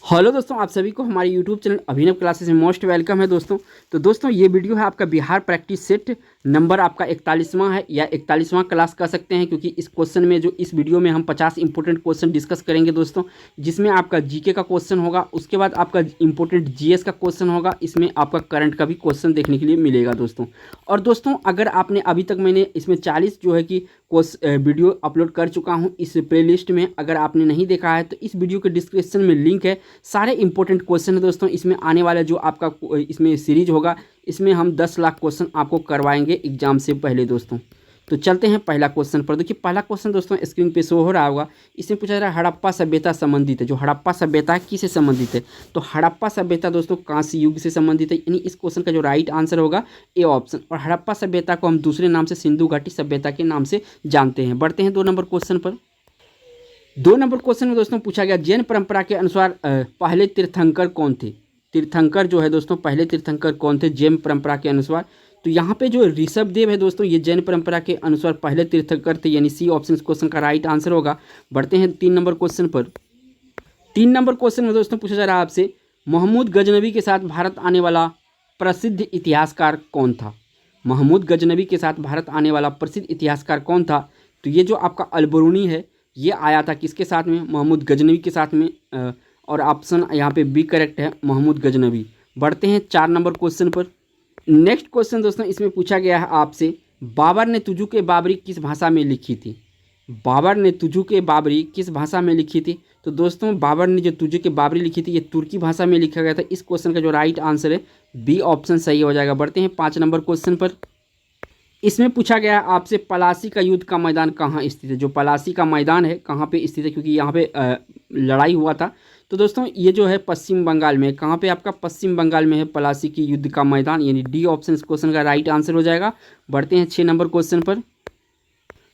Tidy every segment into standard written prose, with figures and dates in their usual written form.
Hello दोस्तों, आप सभी को हमारे यूट्यूब चैनल अभिनव क्लासेस में मोस्ट वेलकम है दोस्तों। तो दोस्तों ये वीडियो है आपका बिहार प्रैक्टिस सेट नंबर आपका 41वां है या 41वां क्लास कह सकते हैं, क्योंकि इस क्वेश्चन में इस वीडियो में हम 50 इंपॉर्टेंट क्वेश्चन डिस्कस करेंगे दोस्तों, जिसमें आपका जीके का क्वेश्चन होगा, उसके बाद आपका इंपॉर्टेंट जीएस का क्वेश्चन होगा, इसमें आपका करंट का भी क्वेश्चन देखने के लिए मिलेगा दोस्तों। और दोस्तों अगर आपने अभी तक मैंने इसमें 40 जो है कि वीडियो अपलोड कर चुका हूं इस प्लेलिस्ट में, अगर आपने नहीं देखा है तो इस वीडियो के डिस्क्रिप्शन में लिंक है। सारे इंपॉर्टेंट क्वेश्चन है दोस्तों, इसमें आने वाला जो आपका इसमें सीरीज होगा, इसमें हम 10 लाख क्वेश्चन आपको करवाएंगे एग्जाम से पहले दोस्तों। तो चलते हैं पहला क्वेश्चन पर। देखिए पहला क्वेश्चन दोस्तों स्क्रीन पे शो हो रहा होगा। इसमें पूछा जा रहा है हड़प्पा सभ्यता संबंधित है। जो हड़प्पा सभ्यता है किससे संबंधित है? तो हड़प्पा सभ्यता दोस्तों कांस्य युग से संबंधित है, यानी इस क्वेश्चन का जो राइट आंसर होगा ए ऑप्शन। और हड़प्पा सभ्यता को हम दूसरे नाम से सिंधु घाटी सभ्यता के नाम से जानते हैं। बढ़ते हैं 2 नंबर क्वेश्चन पर। 2 नंबर क्वेश्चन में दोस्तों पूछा गया जैन परंपरा के अनुसार पहले तीर्थंकर कौन थे? तीर्थंकर जो है दोस्तों पहले तीर्थंकर कौन थे जैन परंपरा के अनुसार? तो यहाँ पे जो ऋषभ देव है दोस्तों ये जैन परंपरा के अनुसार पहले तीर्थंकर थे, यानी सी ऑप्शन इस क्वेश्चन का राइट आंसर होगा। बढ़ते हैं 3 नंबर क्वेश्चन पर। 3 नंबर क्वेश्चन में दोस्तों पूछा जा रहा है आपसे महमूद गजनवी के साथ भारत आने वाला प्रसिद्ध इतिहासकार कौन था? महमूद गजनवी के साथ भारत आने वाला प्रसिद्ध इतिहासकार कौन था? तो ये जो आपका अलबरूनी है ये आया था किसके साथ में? महमूद गजनवी के साथ में। और ऑप्शन यहाँ पे बी करेक्ट है, महमूद गजनवी। बढ़ते हैं 4 नंबर क्वेश्चन पर। नेक्स्ट क्वेश्चन दोस्तों इसमें पूछा गया है आपसे बाबर ने तुझु के बाबरी किस भाषा में लिखी थी? बाबर ने तुझु के बाबरी किस भाषा में लिखी थी? तो दोस्तों बाबर ने जो तुझु के बाबरी लिखी थी ये तुर्की भाषा में लिखा गया था। इस क्वेश्चन का जो राइट आंसर है बी ऑप्शन सही हो जाएगा। बढ़ते हैं 5 नंबर क्वेश्चन पर। इसमें पूछा गया है आपसे पलासी का युद्ध का मैदान कहाँ स्थित है? जो पलासी का मैदान है कहाँ पे स्थित है, क्योंकि यहाँ पे लड़ाई हुआ था। तो दोस्तों ये जो है पश्चिम बंगाल में, कहाँ पे आपका पश्चिम बंगाल में है पलासी की युद्ध का मैदान, यानी डी ऑप्शन इस क्वेश्चन का राइट आंसर हो जाएगा। बढ़ते हैं 6 नंबर क्वेश्चन पर।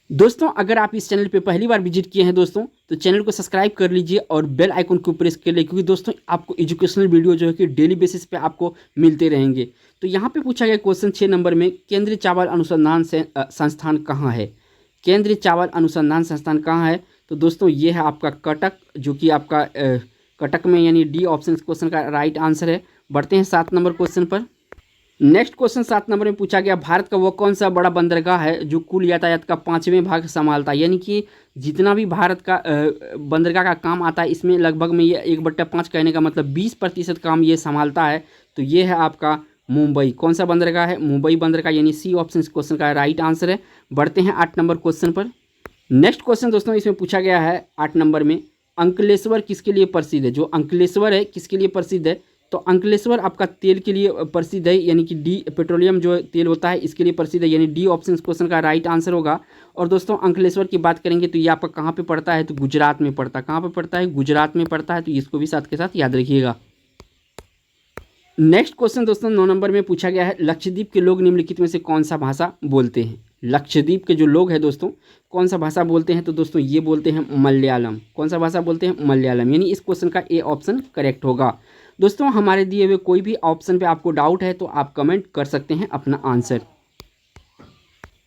दोस्तों अगर आप इस चैनल पे पहली बार विजिट किए हैं दोस्तों तो चैनल को सब्सक्राइब कर लीजिए और बेल आइकन को प्रेस कर लीजिए, क्योंकि दोस्तों आपको एजुकेशनल वीडियो जो है कि डेली बेसिस पे आपको मिलते रहेंगे। तो यहाँ पे पूछा गया क्वेश्चन 6 नंबर में केंद्रीय चावल अनुसंधान संस्थान कहाँ है? केंद्रीय चावल अनुसंधान संस्थान कहाँ है? तो दोस्तों ये है आपका कटक, जो कि आपका कटक में, यानी डी ऑप्शन इस क्वेश्चन का राइट आंसर है। बढ़ते हैं 7 नंबर क्वेश्चन पर। नेक्स्ट क्वेश्चन 7 नंबर में पूछा गया भारत का वो कौन सा बड़ा बंदरगाह है जो कुल यातायात का 5वें भाग संभालता है? यानी कि जितना भी भारत का बंदरगाह का काम आता है इसमें लगभग में ये 1/5 कहने का मतलब 20% काम ये संभालता है। तो ये है आपका मुंबई। कौन सा बंदरगाह है? मुंबई बंदरगाह, यानी सी ऑप्शन इस क्वेश्चन का राइट आंसर है। बढ़ते हैं 8 नंबर क्वेश्चन पर। नेक्स्ट क्वेश्चन दोस्तों इसमें पूछा गया है 8 नंबर में अंकलेश्वर किसके लिए प्रसिद्ध है? जो अंकलेश्वर है किसके लिए प्रसिद्ध है? तो अंकलेश्वर आपका तेल के लिए प्रसिद्ध है, यानी कि डी पेट्रोलियम जो तेल होता है इसके लिए प्रसिद्ध है, यानी डी ऑप्शन इस क्वेश्चन का राइट आंसर होगा। और दोस्तों अंकलेश्वर की बात करेंगे तो ये आपका कहाँ पे पड़ता है? तो गुजरात में पड़ता है। कहाँ पे पड़ता है? गुजरात में पड़ता है। तो इसको भी साथ के साथ याद रखिएगा। नेक्स्ट क्वेश्चन दोस्तों 9 नंबर में पूछा गया है लक्षद्वीप के लोग निम्नलिखित में से कौन सा भाषा बोलते हैं? लक्षद्वीप के जो लोग हैं दोस्तों कौन सा भाषा बोलते हैं? तो दोस्तों ये बोलते हैं मलयालम। कौन सा भाषा बोलते हैं? मलयालम, यानी इस क्वेश्चन का ए ऑप्शन करेक्ट होगा। दोस्तों हमारे दिए हुए कोई भी ऑप्शन पे आपको डाउट है तो आप कमेंट कर सकते हैं अपना आंसर।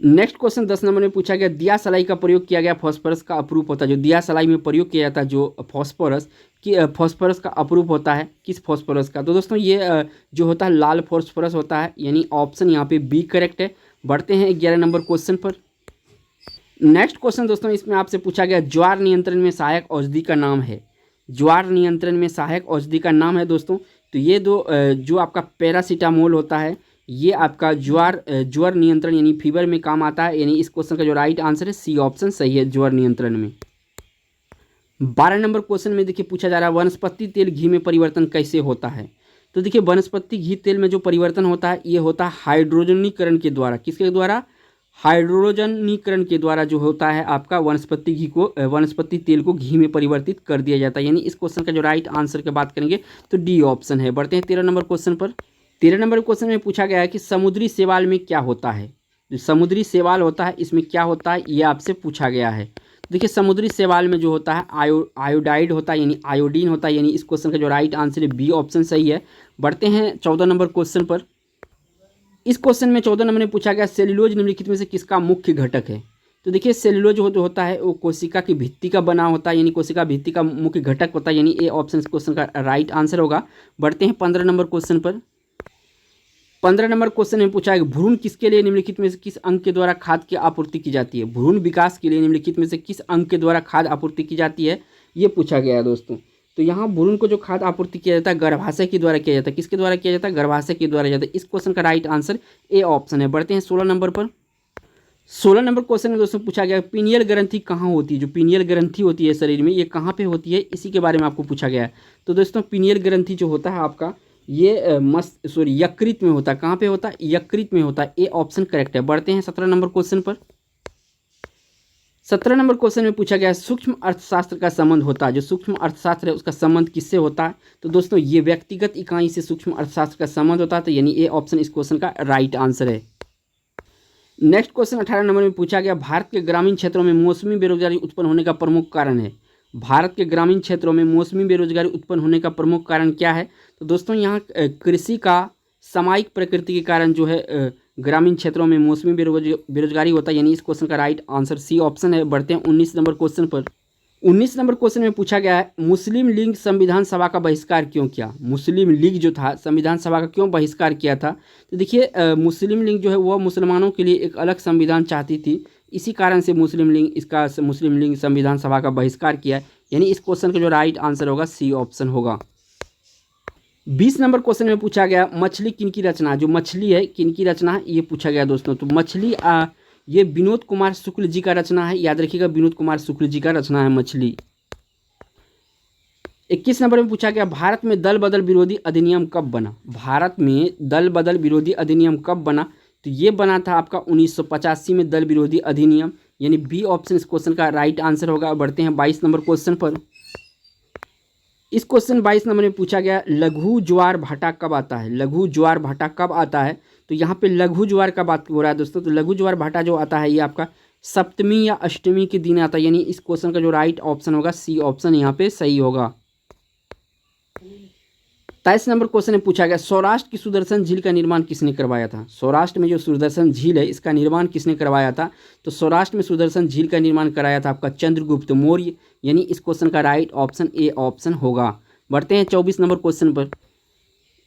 नेक्स्ट क्वेश्चन 10 नंबर में पूछा गया दिया सलाई का प्रयोग किया गया फॉस्फोरस का अपरूप होता है। जो दिया सलाई में प्रयोग किया जाता है जो फॉस्फोरस का अपरूप होता है किस फॉस्फोरस का? तो दोस्तों ये जो होता है लाल फॉस्फोरस होता है, यानी ऑप्शन यहाँ पे बी करेक्ट है। बढ़ते हैं 11 नंबर क्वेश्चन पर। नेक्स्ट क्वेश्चन दोस्तों इसमें आपसे पूछा गया ज्वार नियंत्रण में सहायक औषधि का नाम है। ज्वार नियंत्रण में सहायक औषधि का नाम है दोस्तों। तो ये जो आपका पैरासीटामोल होता है ये आपका ज्वार नियंत्रण यानी फीवर में काम आता है, यानी इस क्वेश्चन का जो राइट आंसर है सी ऑप्शन सही है, ज्वार नियंत्रण में। 12 नंबर क्वेश्चन में देखिए पूछा जा रहा है वनस्पति तेल घी में परिवर्तन कैसे होता है? तो देखिए वनस्पति घी तेल में जो परिवर्तन होता है ये होता है हाइड्रोजनीकरण के द्वारा। किसके द्वारा? हाइड्रोजनीकरण के द्वारा जो होता है आपका वनस्पति तेल को घी में परिवर्तित कर दिया जाता है, यानी इस क्वेश्चन का जो राइट आंसर की बात करेंगे तो डी ऑप्शन है। बढ़ते हैं 13 नंबर क्वेश्चन पर। 13 नंबर क्वेश्चन में पूछा गया है कि समुद्री शैवाल में क्या होता है? जो समुद्री शैवाल होता है इसमें क्या होता है ये आपसे पूछा गया है। देखिए समुद्री शैवाल में जो होता है आयोडाइड होता है, यानी आयोडीन होता है, यानी इस क्वेश्चन का जो राइट आंसर है बी ऑप्शन सही है। बढ़ते हैं 14 नंबर क्वेश्चन पर। इस क्वेश्चन में 14 नंबर में पूछा गया सेल्यूलोज निम्नलिखित में से किसका मुख्य घटक है? तो देखिए सेलुलोज जो होता है वो कोशिका की भित्ति का बना होता है, यानी कोशिका भित्ति का मुख्य घटक होता है, यानी ए ऑप्शन इस क्वेश्चन का राइट आंसर होगा। बढ़ते हैं 15 नंबर क्वेश्चन पर। 15 नंबर क्वेश्चन में पूछा है भ्रूण किसके लिए निम्नलिखित में से किस अंग के द्वारा खाद्य की आपूर्ति की जाती है। भ्रूण विकास के लिए निम्नलिखित में से किस अंग के द्वारा खाद्य आपूर्ति की जाती है, ये पूछा गया है दोस्तों। तो यहाँ भ्रूण को जो खाद्य आपूर्ति किया जाता है गर्भाशय के द्वारा किया जाता है। किसके द्वारा किया जाता है? गर्भाशय के द्वारा जाता है। इस क्वेश्चन का राइट आंसर ए ऑप्शन है। बढ़ते हैं 16 नंबर पर। 16 नंबर क्वेश्चन में दोस्तों पूछा गया पीनियल ग्रंथि कहाँ होती है। जो पीनियल ग्रंथि होती है शरीर में, ये कहाँ पे होती है, इसी के बारे में आपको पूछा गया है। तो दोस्तों पीनियल ग्रंथि जो होता है आपका ये यकृत में होता है। कहाँ पे होता है? यकृत में होता है। ए ऑप्शन करेक्ट है। बढ़ते हैं 17 नंबर क्वेश्चन पर। 17 नंबर क्वेश्चन में पूछा गया है सूक्ष्म अर्थशास्त्र का संबंध होता है। जो सूक्ष्म अर्थशास्त्र है उसका संबंध किससे होता है? तो दोस्तों ये व्यक्तिगत इकाई से सूक्ष्म अर्थशास्त्र का संबंध होता है। तो यानी ए ऑप्शन इस क्वेश्चन का राइट आंसर है। नेक्स्ट क्वेश्चन 18 नंबर में पूछा गया भारत के ग्रामीण क्षेत्रों में मौसमी बेरोजगारी उत्पन्न होने का प्रमुख कारण है। भारत के ग्रामीण क्षेत्रों में मौसमी बेरोजगारी उत्पन्न होने का प्रमुख कारण क्या है? तो दोस्तों यहाँ कृषि का सामयिक प्रकृति के कारण जो है ग्रामीण क्षेत्रों में मौसमी बेरोजगारी होता है, यानी इस क्वेश्चन का राइट आंसर सी ऑप्शन है। बढ़ते हैं 19 नंबर क्वेश्चन पर। 19 नंबर क्वेश्चन में पूछा गया है मुस्लिम लीग संविधान सभा का बहिष्कार क्यों किया। मुस्लिम लीग जो था संविधान सभा का क्यों बहिष्कार किया था? तो देखिए मुस्लिम लीग जो है वह मुसलमानों के लिए एक अलग संविधान चाहती थी, इसी कारण से मुस्लिम लीग संविधान सभा का बहिष्कार किया है, यानी इस क्वेश्चन का जो राइट आंसर होगा सी ऑप्शन होगा। 20 नंबर क्वेश्चन में पूछा गया मछली किनकी रचना। जो मछली है किनकी रचना है, ये पूछा गया दोस्तों। तो मछली ये विनोद कुमार शुक्ल जी का रचना है। याद रखिएगा विनोद कुमार शुक्ल जी का रचना है मछली। 21 नंबर में पूछा गया भारत में दल बदल विरोधी अधिनियम कब बना। भारत में दल बदल विरोधी अधिनियम कब बना? तो ये बना था आपका 1985 में दल विरोधी अधिनियम, यानी बी ऑप्शन इस क्वेश्चन का राइट आंसर होगा। बढ़ते हैं 22 नंबर क्वेश्चन पर। इस क्वेश्चन 22 नंबर में पूछा गया लघु ज्वार भाटा कब आता है। लघु ज्वार भाटा कब आता है? तो यहाँ पे लघु ज्वार का बात हो रहा है दोस्तों। तो लघु ज्वार भाटा जो आता है ये आपका सप्तमी या अष्टमी के दिन आता है, यानी इस क्वेश्चन का जो राइट ऑप्शन होगा सी ऑप्शन यहाँ पे सही होगा। 23 नंबर क्वेश्चन में पूछा गया सौराष्ट्र की सुदर्शन झील का निर्माण किसने करवाया था। सौराष्ट्र में जो सुदर्शन झील है इसका निर्माण किसने करवाया था? तो सौराष्ट्र में सुदर्शन झील का निर्माण कराया था आपका चंद्रगुप्त मौर्य, यानी इस क्वेश्चन का राइट ऑप्शन ए ऑप्शन होगा। बढ़ते हैं 24 नंबर क्वेश्चन पर।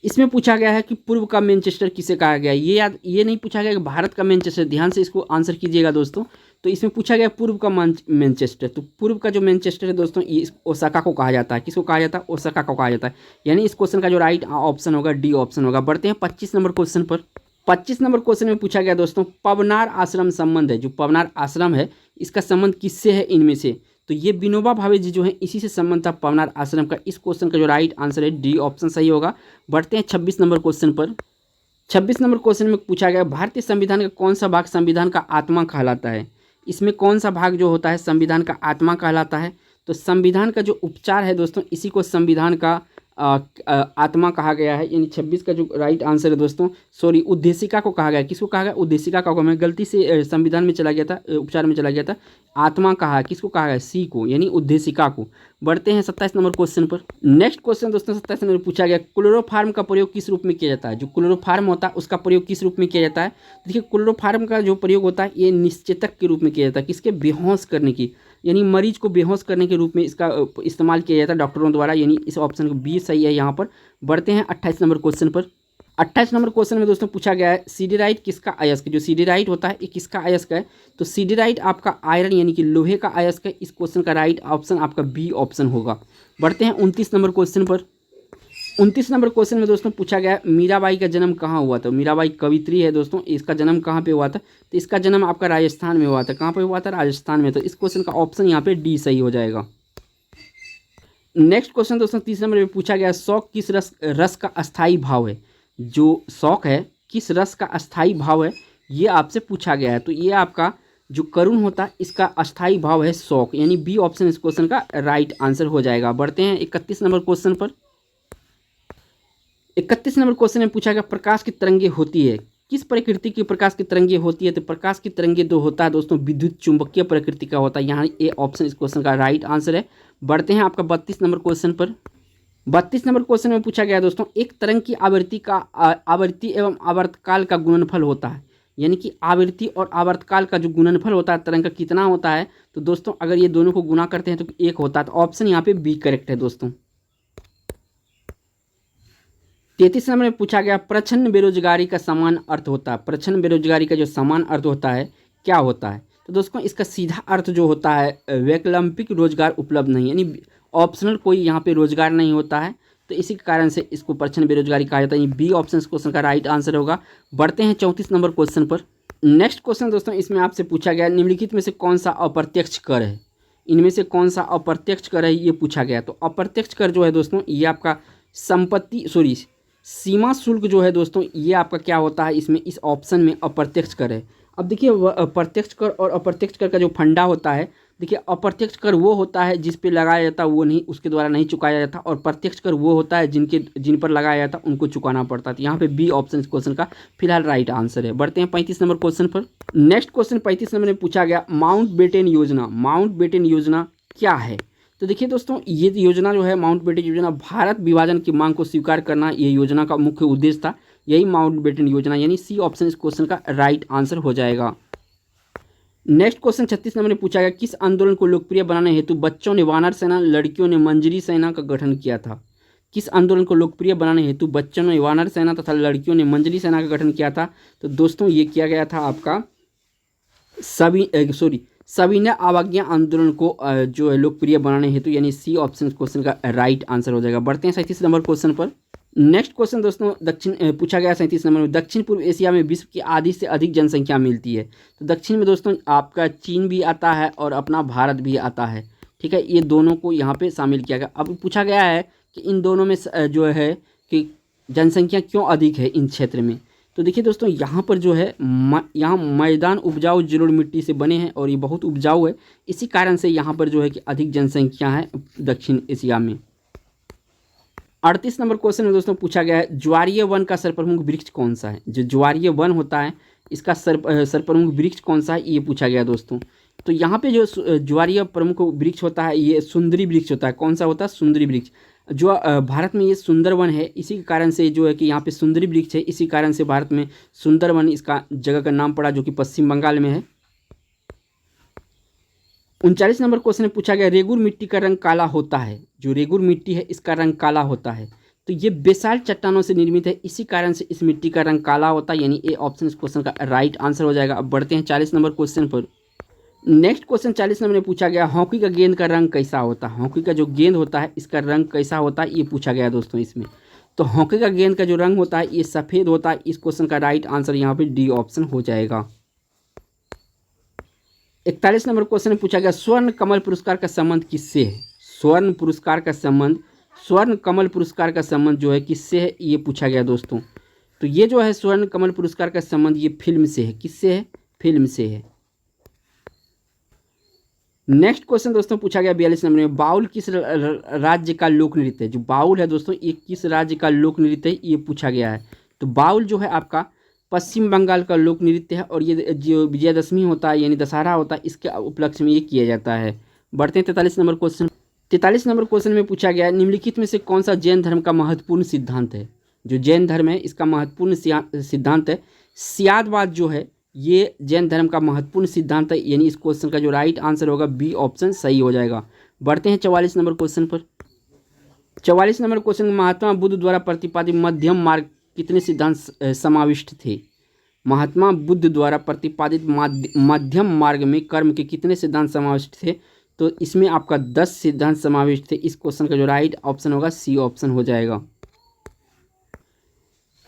इसमें पूछा गया है कि पूर्व का मैनचेस्टर किसे कहा गया। ये नहीं पूछा गया कि भारत का मैनचेस्टर, ध्यान से इसको आंसर कीजिएगा दोस्तों। तो इसमें पूछा गया पूर्व का मैनचेस्टर। तो पूर्व का जो मैनचेस्टर है दोस्तों ये ओसाका को कहा जाता है। किसको कहा जाता है? ओसाका को कहा जाता है, यानी इस क्वेश्चन का जो राइट ऑप्शन होगा डी ऑप्शन होगा। बढ़ते हैं 25 नंबर क्वेश्चन पर। 25 नंबर क्वेश्चन में पूछा गया दोस्तों पवनार आश्रम संबंध है। जो पवनार आश्रम है इसका संबंध किससे है इनमें से? तो ये विनोबा भावे जी जो है इसी से संबंध था पवनार आश्रम का। इस क्वेश्चन का जो राइट आंसर है डी ऑप्शन सही होगा। बढ़ते हैं 26 नंबर क्वेश्चन पर। 26 नंबर क्वेश्चन में पूछा गया भारतीय संविधान का कौन सा भाग संविधान का आत्मा कहलाता है। इसमें कौन सा भाग जो होता है संविधान का आत्मा कहलाता है? तो संविधान का जो उपचार है दोस्तों इसी को संविधान का आत्मा कहा गया है, यानी 26 का जो राइट आंसर है दोस्तों सॉरी उद्देशिका को कहा गया। किसको कहा गया? उद्देशिका का। मैं गलती से संविधान में चला गया था, उपचार में चला गया था। आत्मा कहा, किसको कहा गया? सी को, यानी उद्देशिका को। बढ़ते हैं 27 नंबर क्वेश्चन पर। नेक्स्ट क्वेश्चन दोस्तों 27 नंबर पूछा गया क्लोरोफार्म का प्रयोग किस रूप में किया जाता है। जो क्लोरोफार्म होता है उसका प्रयोग किस रूप में किया जाता है? देखिए क्लोरोफार्म का जो प्रयोग होता है ये निश्चेतक के रूप में किया जाता है। किसके? बेहोश करने की, यानी मरीज को बेहोश करने के रूप में इसका इस्तेमाल किया जाता है डॉक्टरों द्वारा, यानी इस ऑप्शन को बी सही है यहाँ पर। बढ़ते हैं 28 नंबर क्वेश्चन पर। 28 नंबर क्वेश्चन में दोस्तों पूछा गया है सीडेराइट किसका अयस्क। जो सीडेराइट होता है ये किसका अयस्क है? तो सीडेराइट आपका आयरन यानी कि लोहे का अयस्क है। इस क्वेश्चन का राइट ऑप्शन आपका बी ऑप्शन होगा। बढ़ते हैं 29 नंबर क्वेश्चन पर। 29 नंबर क्वेश्चन में दोस्तों पूछा गया मीराबाई का जन्म कहाँ हुआ था। मीराबाई कवित्री है दोस्तों, इसका जन्म कहाँ पे हुआ था? तो इसका जन्म आपका राजस्थान में हुआ था। कहाँ पे हुआ था? राजस्थान में। तो इस क्वेश्चन का ऑप्शन यहाँ पे डी सही हो जाएगा। नेक्स्ट क्वेश्चन दोस्तों 30 नंबर में पूछा गया शौक किस रस का अस्थाई भाव है। जो शौक है किस रस का अस्थाई भाव है ये आपसे पूछा गया है। तो ये आपका जो करुण होता है इसका अस्थाई भाव है शौक, यानी बी ऑप्शन इस क्वेश्चन का राइट आंसर हो जाएगा। बढ़ते हैं 31 नंबर क्वेश्चन पर। 31 नंबर क्वेश्चन में पूछा गया प्रकाश की तरंगे होती है किस प्रकृति की प्रकाश की तरंगे होती है। तो प्रकाश की तरंगे जो होता है दोस्तों विद्युत चुंबकीय प्रकृति का होता है, यहाँ ए ऑप्शन इस क्वेश्चन का राइट आंसर है। बढ़ते हैं आपका 32 नंबर क्वेश्चन पर। 32 नंबर क्वेश्चन में पूछा गया दोस्तों एक तरंग की आवृत्ति एवं आवर्तकाल का गुणनफल होता है। यानी कि आवृत्ति और आवर्तकाल का जो गुणनफल होता है तरंग का कितना होता है। तो दोस्तों अगर ये दोनों को गुना करते हैं तो 1 होता है। तो ऑप्शन यहाँ पे बी करेक्ट है दोस्तों। 33 नंबर में पूछा गया प्रच्छन्न बेरोजगारी का समान अर्थ होता है। प्रच्छन्न बेरोजगारी का जो समान अर्थ होता है क्या होता है। तो दोस्तों इसका सीधा अर्थ जो होता है वैकल्पिक रोजगार उपलब्ध नहीं, यानी ऑप्शनल कोई यहाँ पे रोजगार नहीं होता है। तो इसी कारण से इसको प्रच्छन्न बेरोजगारी कहा जाता है। बी ऑप्शन इस क्वेश्चन का राइट आंसर होगा। बढ़ते हैं 34 नंबर क्वेश्चन पर। नेक्स्ट क्वेश्चन दोस्तों इसमें आपसे पूछा गया निम्नलिखित में से कौन सा अप्रत्यक्ष कर है। इनमें से कौन सा अप्रत्यक्ष कर है ये पूछा गया। तो अप्रत्यक्ष कर जो है दोस्तों ये आपका सीमा शुल्क जो है दोस्तों ये आपका क्या होता है, इसमें इस ऑप्शन में अप्रत्यक्ष कर है। अब देखिए प्रत्यक्ष कर और अप्रत्यक्ष कर का जो फंडा होता है, देखिए अप्रत्यक्ष कर वो होता है जिस पे लगाया जाता है वो नहीं, उसके द्वारा नहीं चुकाया जाता, और प्रत्यक्ष कर वो होता है जिन पर लगाया जाता है उनको चुकाना पड़ता है। तो यहाँ पे बी ऑप्शन इस क्वेश्चन का फिलहाल राइट आंसर है। बढ़ते हैं 35 नंबर क्वेश्चन पर। नेक्स्ट क्वेश्चन 35 नंबर में पूछा गया माउंटबेटन योजना। माउंटबेटन योजना क्या है। तो देखिए दोस्तों ये योजना जो है माउंटबेटन योजना, भारत विभाजन की मांग को स्वीकार करना ये योजना का मुख्य उद्देश्य था। यही माउंटबेटन योजना, यानी सी ऑप्शन इस क्वेश्चन का राइट आंसर हो जाएगा। नेक्स्ट क्वेश्चन 36 नंबर में पूछा गया किस आंदोलन को लोकप्रिय बनाने हेतु बच्चों ने वानर सेना, लड़कियों ने मंजरी सेना का गठन किया था। किस आंदोलन को लोकप्रिय बनाने हेतु बच्चों ने वानर सेना तथा लड़कियों ने मंजरी सेना का गठन किया था। तो दोस्तों ये किया गया था आपका सविनय अवज्ञा आंदोलन को जो है लोकप्रिय बनाने हेतु, यानी सी ऑप्शन क्वेश्चन का राइट आंसर हो जाएगा। बढ़ते हैं 37 नंबर क्वेश्चन पर। नेक्स्ट क्वेश्चन दोस्तों पूछा गया 37 नंबर में दक्षिण पूर्व एशिया में विश्व की आधी से अधिक जनसंख्या मिलती है। तो दक्षिण में दोस्तों आपका चीन भी आता है और अपना भारत भी आता है। ठीक है, ये दोनों को यहाँ पे शामिल किया गया। अब पूछा गया है कि इन दोनों में जो है कि जनसंख्या क्यों अधिक है इन क्षेत्र में। तो देखिए दोस्तों यहाँ पर जो है यहाँ मैदान उपजाऊ जलोढ़ मिट्टी से बने हैं और ये बहुत उपजाऊ है, इसी कारण से यहाँ पर जो है कि अधिक जनसंख्या है दक्षिण एशिया में। 38 नंबर क्वेश्चन में दोस्तों पूछा गया है ज्वारीय वन का सर्वप्रमुख वृक्ष कौन सा है। जो ज्वारीय वन होता है इसका सर्वप्रमुख वृक्ष कौन सा है ये पूछा गया दोस्तों। तो यहाँ पे जो ज्वारीय प्रमुख वृक्ष होता है ये सुंदरी वृक्ष होता है। कौन सा होता है, सुंदरी वृक्ष। जो भारत में ये सुंदरवन है, इसी के कारण से जो है कि यहाँ पे सुंदरी वृक्ष है, इसी कारण से भारत में सुंदरवन इसका जगह का नाम पड़ा, जो कि पश्चिम बंगाल में है। 39 नंबर क्वेश्चन में पूछा गया रेगुर मिट्टी का रंग काला होता है। जो रेगुर मिट्टी है इसका रंग काला होता है। तो ये बेसाल्ट चट्टानों से निर्मित है, इसी कारण से इस मिट्टी का रंग काला होता है, यानी ए ऑप्शन इस क्वेश्चन का राइट आंसर हो जाएगा। अब बढ़ते हैं 40 नंबर क्वेश्चन पर। नेक्स्ट क्वेश्चन 40 नंबर में पूछा गया हॉकी का गेंद का रंग कैसा होता है। हॉकी का जो गेंद होता है इसका रंग कैसा होता है ये पूछा गया दोस्तों इसमें। तो हॉकी का गेंद का जो रंग होता है ये सफ़ेद होता है। इस क्वेश्चन का राइट आंसर यहाँ पे डी ऑप्शन हो जाएगा। 41 नंबर क्वेश्चन में पूछा गया स्वर्ण कमल पुरस्कार का संबंध किससे है। स्वर्ण कमल पुरस्कार का संबंध जो है किससे है ये पूछा गया दोस्तों। तो ये जो है स्वर्ण कमल पुरस्कार का संबंध ये फिल्म से है। किससे है, फिल्म से है। नेक्स्ट क्वेश्चन दोस्तों पूछा गया 42 नंबर में बाउल किस राज्य का लोक नृत्य है। जो बाउल है दोस्तों ये किस राज्य का लोक नृत्य है ये पूछा गया है। तो बाउल जो है आपका पश्चिम बंगाल का लोक नृत्य है, और ये जो विजयदशमी होता है यानी दशहरा होता है इसके उपलक्ष्य में ये किया जाता है। बढ़ते हैं 43 नंबर क्वेश्चन। 43 नंबर क्वेश्चन में पूछा गया निम्नलिखित में से कौन सा जैन धर्म का महत्वपूर्ण सिद्धांत है। जो जैन धर्म है इसका महत्वपूर्ण सिद्धांत है स्यादवाद। जो है ये जैन धर्म का महत्वपूर्ण सिद्धांत है, यानी इस क्वेश्चन का जो राइट आंसर होगा बी ऑप्शन सही हो जाएगा। बढ़ते हैं 44 नंबर क्वेश्चन पर। 44 नंबर क्वेश्चन महात्मा बुद्ध द्वारा प्रतिपादित मध्यम मार्ग कितने सिद्धांत समाविष्ट थे। महात्मा बुद्ध द्वारा प्रतिपादित मध्यम मार्ग में कर्म के कितने सिद्धांत समाविष्ट थे। तो इसमें आपका 10 सिद्धांत समाविष्ट थे। इस क्वेश्चन का जो राइट ऑप्शन होगा सी ऑप्शन हो जाएगा।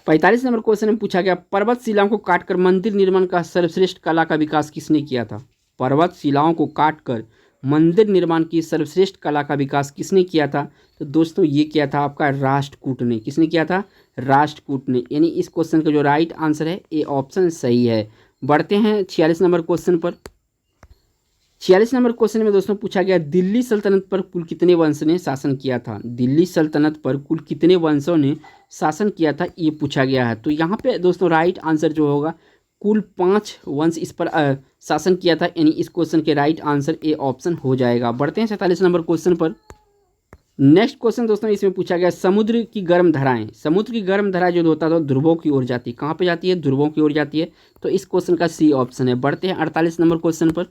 45 नंबर क्वेश्चन में पूछा गया पर्वत शिलाओं को काटकर मंदिर निर्माण का सर्वश्रेष्ठ कला का विकास किसने किया था। पर्वत शिलाओं को काटकर मंदिर निर्माण की सर्वश्रेष्ठ कला का विकास किसने किया था। तो दोस्तों ये किया था आपका राष्ट्रकूट ने। किसने किया था, राष्ट्रकूट ने, यानी इस क्वेश्चन का जो राइट आंसर है ए ऑप्शन सही है। बढ़ते हैं 46 नंबर क्वेश्चन पर। 46 नंबर क्वेश्चन में दोस्तों पूछा गया दिल्ली सल्तनत पर कुल कितने वंश ने शासन किया था। दिल्ली सल्तनत पर कुल कितने वंशों ने शासन किया था ये पूछा गया है। तो यहाँ पे दोस्तों राइट आंसर जो होगा कुल 5 वंश इस पर शासन किया था, यानी इस क्वेश्चन के राइट आंसर ए ऑप्शन हो जाएगा। बढ़ते हैं 47 नंबर क्वेश्चन पर। नेक्स्ट क्वेश्चन दोस्तों इसमें पूछा गया समुद्र की गर्म धाराएं, समुद्र की गर्म धारा जो होता है ध्रुवों की ओर जाती है, कहाँ पे जाती है, ध्रुवों की ओर जाती है। तो इस क्वेश्चन का सी ऑप्शन है। बढ़ते हैं 48 नंबर क्वेश्चन पर।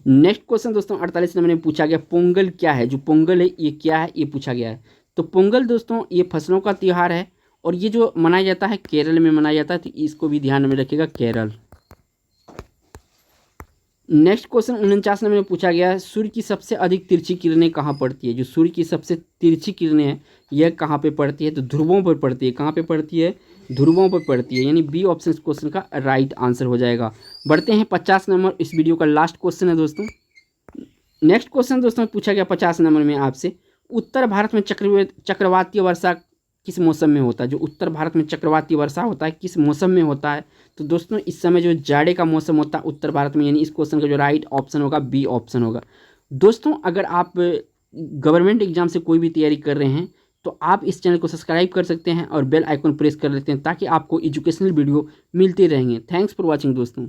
नेक्स्ट क्वेश्चन दोस्तों 48 नंबर में पूछा गया पोंगल क्या है, जो पोंगल है ये क्या है, ये पूछा गया है। तो पोंगल दोस्तों ये फसलों का त्यौहार है और ये जो मनाया जाता है केरल में मनाया जाता है, तो इसको भी ध्यान में रखिएगा, केरल। नेक्स्ट क्वेश्चन 49 नंबर में पूछा गया है सूर्य की सबसे अधिक तिरछी किरणें कहाँ पड़ती है, जो सूर्य की सबसे तिरछी किरणें हैं यह कहाँ पे पड़ती है, तो ध्रुवों पर पड़ती है। कहाँ पे पड़ती है, ध्रुवों पर पड़ती है, यानी बी ऑप्शन इस क्वेश्चन का राइट आंसर हो जाएगा। बढ़ते हैं 50 नंबर, इस वीडियो का लास्ट क्वेश्चन है दोस्तों। नेक्स्ट क्वेश्चन दोस्तों पूछा गया 50 नंबर में आपसे उत्तर भारत में चक्रवातीय वर्षा किस मौसम में होता है, जो उत्तर भारत में चक्रवातीय वर्षा होता है किस मौसम में होता है। तो दोस्तों इस समय जो जाड़े का मौसम होता है उत्तर भारत में, यानी इस क्वेश्चन का जो राइट ऑप्शन होगा बी ऑप्शन होगा। दोस्तों अगर आप गवर्नमेंट एग्जाम से कोई भी तैयारी कर रहे हैं तो आप इस चैनल को सब्सक्राइब कर सकते हैं और बेल आइकन प्रेस कर लेते हैं ताकि आपको एजुकेशनल वीडियो मिलते रहेंगे। थैंक्स फॉर वॉचिंग दोस्तों।